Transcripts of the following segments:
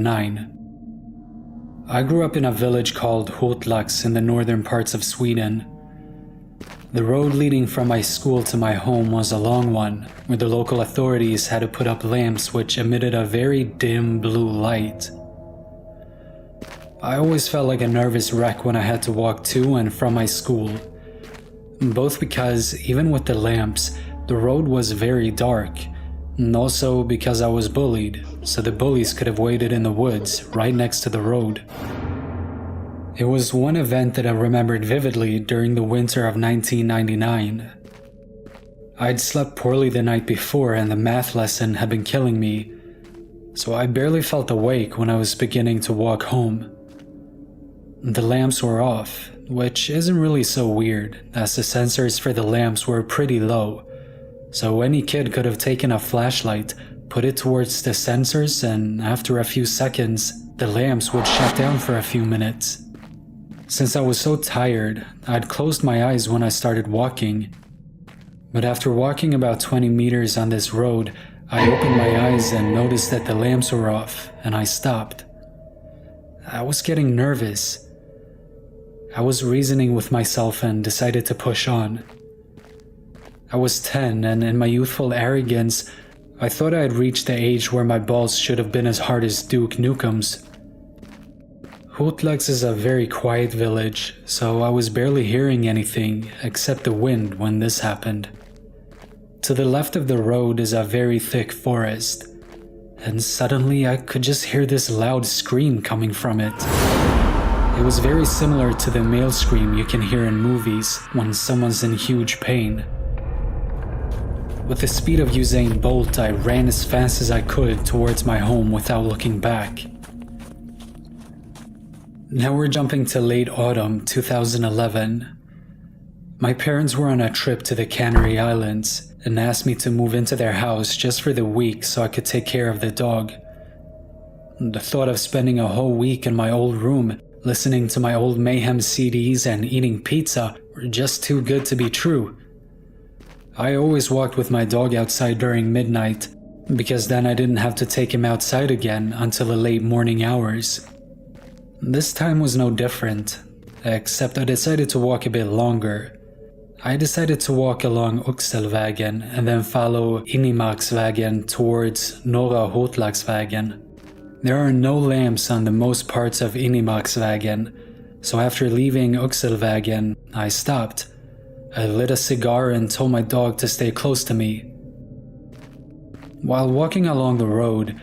9. I grew up in a village called Hyeyeon in the northern parts of Sweden. The road leading from my school to my home was a long one, where the local authorities had to put up lamps which emitted a very dim blue light. I always felt like a nervous wreck when I had to walk to and from my school, both because, even with the lamps, the road was very dark, and also because I was bullied, so the bullies could have waited in the woods right next to the road. It was one event that I remembered vividly during the winter of 1999. I'd slept poorly the night before and the math lesson had been killing me, so I barely felt awake when I was beginning to walk home. The lamps were off, which isn't really so weird, as the sensors for the lamps were pretty low, so any kid could have taken a flashlight, put it towards the sensors, and after a few seconds, the lamps would shut down for a few minutes. Since I was so tired, I'd closed my eyes when I started walking. But after walking about 20 meters on this road, I opened my eyes and noticed that the lamps were off, and I stopped. I was getting nervous. I was reasoning with myself and decided to push on. I was 10, and in my youthful arrogance, I thought I had reached the age where my balls should have been as hard as Duke Nukem's. Hyeyeon is a very quiet village, so I was barely hearing anything except the wind when this happened. To the left of the road is a very thick forest, and suddenly I could just hear this loud scream coming from it. It was very similar to the male scream you can hear in movies when someone's in huge pain. With the speed of Usain Bolt, I ran as fast as I could towards my home without looking back. Now we're jumping to late autumn 2011. My parents were on a trip to the Canary Islands and asked me to move into their house just for the week so I could take care of the dog. The thought of spending a whole week in my old room, listening to my old Mayhem CDs and eating pizza were just too good to be true. I always walked with my dog outside during midnight, because then I didn't have to take him outside again until the late morning hours. This time was no different, except I decided to walk a bit longer. I decided to walk along Oxelvägen and then follow Innemarksvägen towards Norra Hotlagsvägen. There are no lamps on the most parts of Innemarksvägen, so after leaving Oxelvägen, I stopped. I lit a cigar and told my dog to stay close to me. While walking along the road,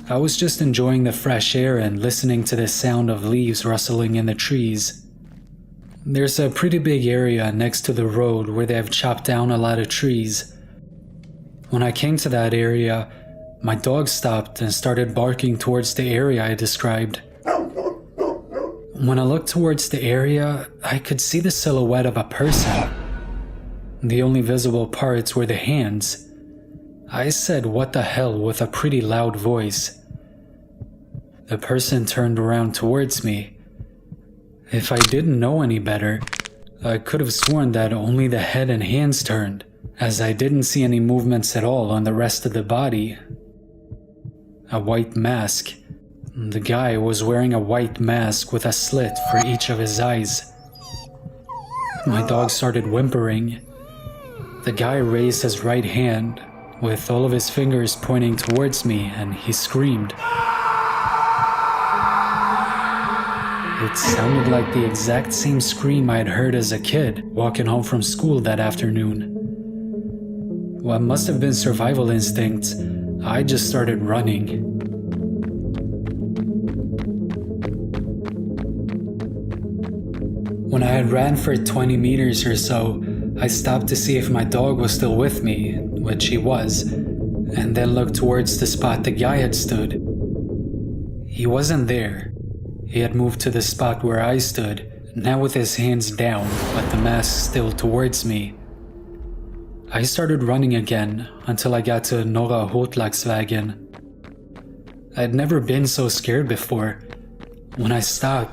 I was just enjoying the fresh air and listening to the sound of leaves rustling in the trees. There's a pretty big area next to the road where they have chopped down a lot of trees. When I came to that area, my dog stopped and started barking towards the area I described. When I looked towards the area, I could see the silhouette of a person. The only visible parts were the hands. I said "what the hell" with a pretty loud voice. The person turned around towards me. If I didn't know any better, I could have sworn that only the head and hands turned, as I didn't see any movements at all on the rest of the body. A white mask. The guy was wearing a white mask with a slit for each of his eyes. My dog started whimpering. The guy raised his right hand, with all of his fingers pointing towards me, and he screamed. It sounded like the exact same scream I had heard as a kid walking home from school that afternoon. What must have been survival instincts, I just started running. When I had ran for 20 meters or so, I stopped to see if my dog was still with me, which he was, and then looked towards the spot the guy had stood. He wasn't there. He had moved to the spot where I stood, now with his hands down, but the mask still towards me. I started running again until I got to Norra Hotlagsvägen. I'd never been so scared before. When I stopped,